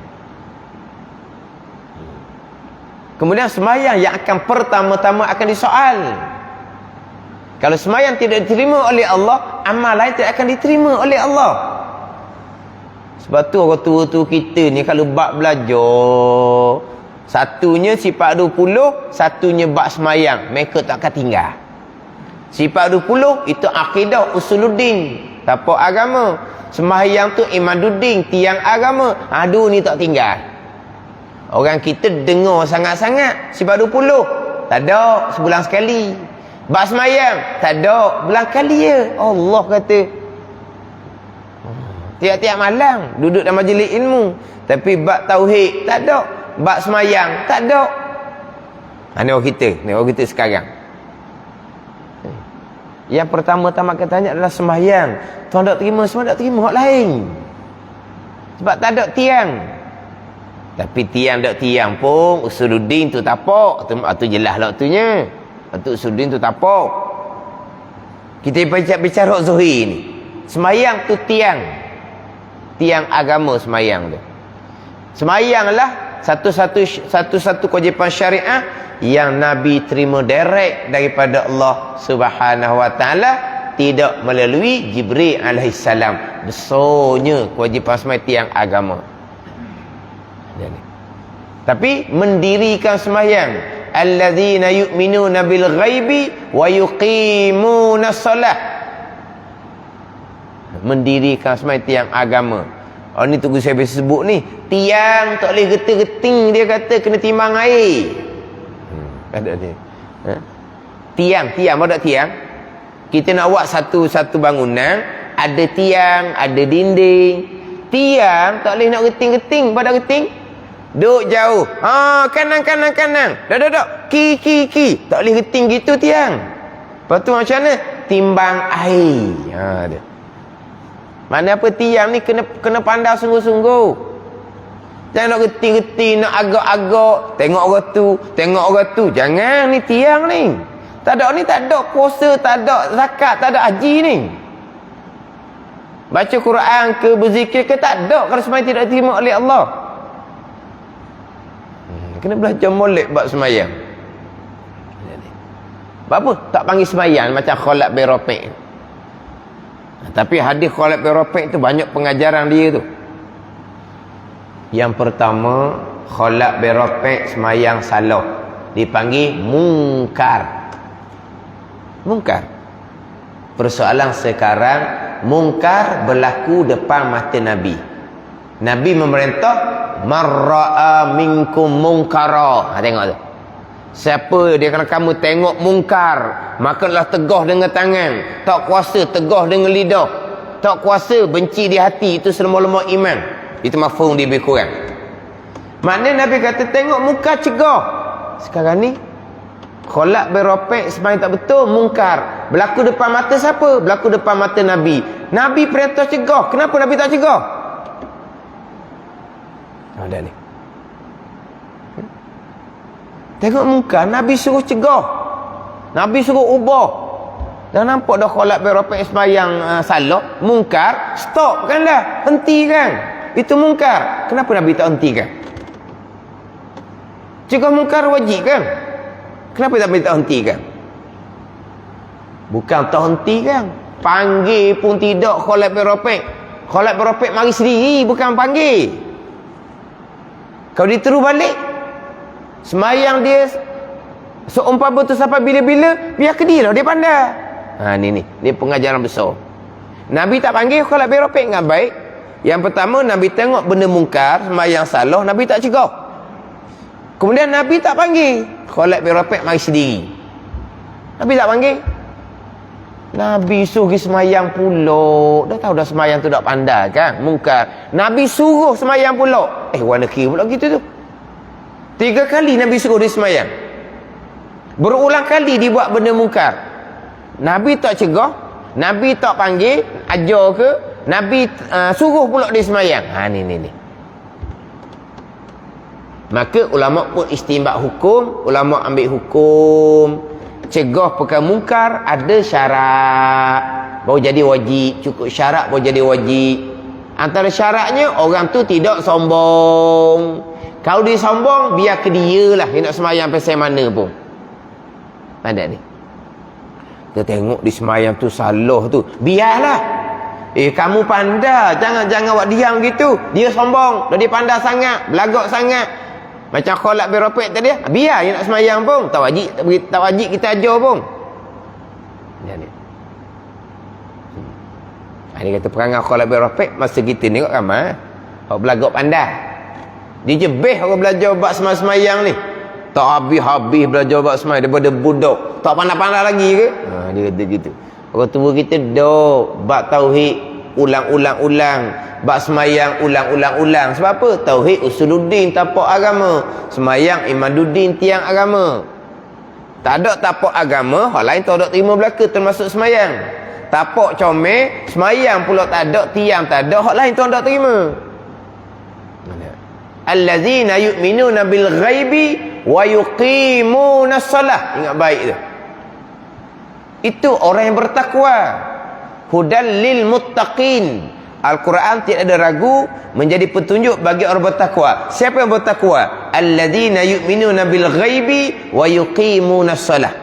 Kemudian sembahyang yang akan pertama-tama akan disoal. Kalau sembahyang tidak diterima oleh Allah, amal lain tidak akan diterima oleh Allah. Sebab tu orang tua-tua kita ni kalau bab belajar, satunya sifat 20, satunya bab sembahyang, mereka tak akan tinggal. Sifat 20 itu akidah usuluddin, tapak agama. Sembahyang tu imaduddin, tiang agama. Aduh ni tak tinggal. Orang kita dengar sangat-sangat sifat 20, tak ada sebulan sekali. Bab sembahyang tak ada, belang kali ya. Allah kata tiap-tiap malam duduk dalam majlis ilmu, tapi bab tauhid tak ada, bab sembahyang tak ada. Ni orang kita sekarang. Yang pertama-tama kita tanya adalah sembahyang. Tuan tak terima, semua tak terima hak lain. Sebab tak ada tiang. Tapi tiang tak tiang pun usuluddin tu tapak. Tu jelas lah tunya. Tu usuluddin tu tapak. Kita bicara zuhir ni. Sembahyang tu tiang. Tiang agama sembahyang tu. Sembahyanglah satu-satu kewajipan syariah yang Nabi terima direct daripada Allah Subhanahu wa taala, tidak melalui Jibril alaihi salam. Besarnya kewajipan sembahyang tiang agama. Jadi, tapi mendirikan sembahyang, alladzina yu'minuna bil ghaibi wa yuqimuna shalah. Mendirikan sembahyang tiang agama. Oh ni tunggu saya biasa sebut ni, tiang tak boleh geting-geting, dia kata kena timbang air. Ada ni. Tiang, ada tiang. Kita nak buat satu bangunan, ada tiang, ada dinding. Tiang tak boleh nak geting-geting, pada geting. Duk jauh. Kanan. Dak. Ki. Tak boleh geting gitu tiang. Lepas tu macam mana? Timbang air. Ada. Mana apa tiang ni kena pandai sungguh-sungguh. Jangan nak geting-geting, nak agak-agak, tengok orang tu. Jangan, ni tiang ni. Tak ada puasa, tak ada zakat, tak ada haji ni. Baca Quran ke, berzikir ke, tak ada kalau sembahyang tidak diterima oleh Allah. Kena belajar molek buat sembahyang. Apa? Tak panggil sembahyang macam kholak berapik. Tapi hadis kholak berapik tu banyak pengajaran dia tu. Yang pertama, kholak berapik sembahyang salah, dipanggil mungkar. Persoalan sekarang, mungkar berlaku depan mata Nabi. Nabi memerintah, marra'a minkum munkara. Tengok tu. Siapa dia kena kamu tengok mungkar, maka lah tegah dengan tangan, tak kuasa tegah dengan lidah. tak kuasa, benci di hati, itu selemah-lemah iman. Itu mafhum dia lebih kurang. Maknanya Nabi kata tengok muka cegah. Sekarang ni kholak beropek sebenarnya tak betul, mungkar. Berlaku depan mata siapa? Berlaku depan mata Nabi. Nabi perintah cegah. Kenapa Nabi tak cegah? Ada ni. Tengok muka, Nabi suruh cegah. Nabi suruh ubah. Dah nampak dah kholak beropek sembahyang salah, mungkar, stop kan dah, hentikan. Itu mungkar. Kenapa Nabi tak hentikan? Cegah mungkar wajib kan? Kenapa tak minta hentikan? Bukan tak hentikan, panggil pun tidak kholak beropek. Kholak beropek mari sendiri, bukan panggil. Kalau dia terus balik, semayang dia seumpama tu sampai bila-bila, biar ke dia lah, dia pandai. Ni pengajaran besar. Nabi tak panggil kholak beropek dengan baik. Yang pertama, Nabi tengok benda mungkar, semayang salah, Nabi tak cegah. Kemudian Nabi tak panggil kholak beropek mari sendiri. Nabi tak panggil. Nabi suruh pergi semayang pula. Dah tahu dah semayang tu tak pandai kan, mungkar. Nabi suruh semayang pula. Warna kiri pula gitu tu. 3 kali Nabi suruh dia semayang. Berulang kali dibuat benda mungkar. Nabi tak cegah, Nabi tak panggil, ajar ke, Nabi suruh pula dia semayang. Ni. Maka ulama pun istinbat hukum, ulama ambil hukum cegah perkara mungkar ada syarat baru jadi wajib, cukup syarat baru jadi wajib. Antara syaratnya orang tu tidak sombong. Kalau dia sombong, biar ke dia lah, dia nak semayang pasal mana pun. Ada ni, kita tengok di semayang tu salah tu, biarlah. Kamu pandai, jangan buat diam gitu. Dia sombong, dia pandai sangat, belagak sangat. Macam kholak beropek tadi, biar dia nak semayang pun, tak wajib kita ajar pun. Jadi dia kata perangai kholak beropek masa kita tengok ramai orang belagak pandai. Dia jebeh orang belajar bab semayang ni. Tak habis-habis belajar bab semayang daripada budak. Tak pandai-pandai lagi ke? Dia kata gitu. Orang tua kita dok bab tauhid ulang-ulang-ulang, bab semayang ulang-ulang-ulang. Sebab apa? Tauhid usuluddin, tapak agama. Semayang imaduddin, tiang agama. Tak ada tapak agama, orang lain tak ada terima belaka, termasuk semayang. Tapak comel, semayang pula tak ada, tiang tak ada, orang lain tak ada terima. Allazina yu'minuna bil ghaibi wa yuqimuna shalah. Ingat baik tu. Itu orang yang bertakwa. Hudal lil muttaqin. Al-Quran tidak ada ragu menjadi petunjuk bagi orang bertakwa. Siapa yang bertakwa? Alladzina yu'minuna bil ghaibi wa yuqimuna shalah.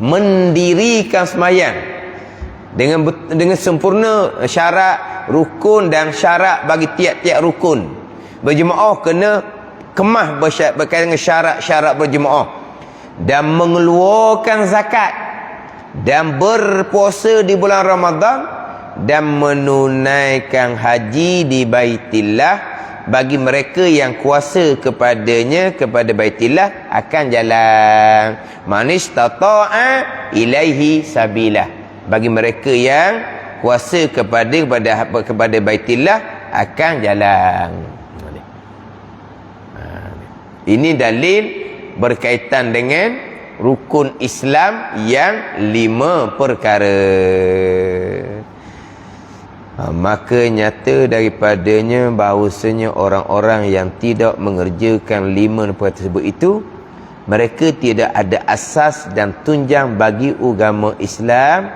Mendirikan semayang dengan sempurna syarat rukun dan syarat bagi tiap-tiap rukun. Berjemaah kena kemah berkaitan dengan syarat-syarat berjemaah, dan mengeluarkan zakat, dan berpuasa di bulan Ramadan, dan menunaikan haji di Baitillah bagi mereka yang kuasa kepadanya, kepada Baitillah akan jalan. Man istata'a ilaihi sabilah, bagi mereka yang kuasa kepada Baitillah akan jalan. Ini dalil berkaitan dengan rukun Islam yang 5 perkara. Maka nyata daripadanya bahawasanya orang-orang yang tidak mengerjakan 5 perkara tersebut itu, mereka tidak ada asas dan tunjang bagi agama Islam,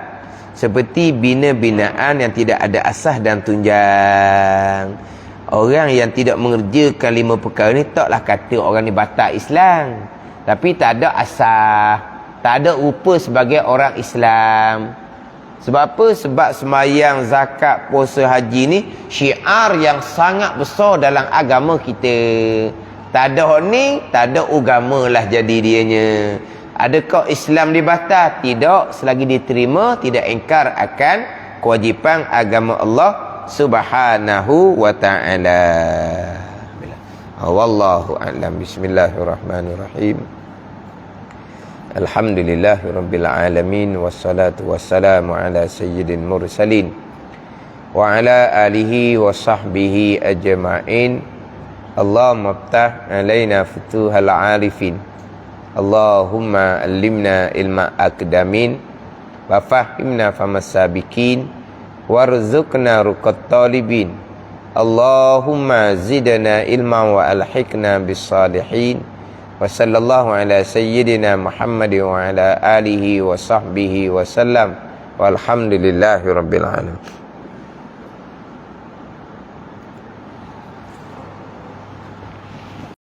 seperti bina-binaan yang tidak ada asas dan tunjang. Orang yang tidak mengerjakan 5 perkara ni taklah kata orang ni batal Islam, tapi tak ada asas, tak ada rupa sebagai orang Islam. Sebab apa? Sebab semayang, zakat, puasa, haji ni syiar yang sangat besar dalam agama kita. Tak ada ni, tak ada agama lah jadi dianya. Adakah Islam dibatal? Tidak, selagi diterima, tidak ingkar akan kewajipan agama Allah Subhanahu wa ta'ala. Wallahu a'lam. Bismillahirrahmanirrahim. Alhamdulillahirabbil alamin wassalatu wassalamu ala sayyidil mursalin wa ala alihi wa sahbihi ajma'in. Allahumma iftah alaina futuhal arifin. Allahumma allimna ilma akdamin wa fahimna famas sabiqin warzuqna ruqat talibin. Allahumma zidna ilma wa alhiqna bis salihin. Wa sallallahu ala sayyidina Muhammad wa ala alihi wa sahbihi wa sallam. Walhamdulillahi rabbil alamin.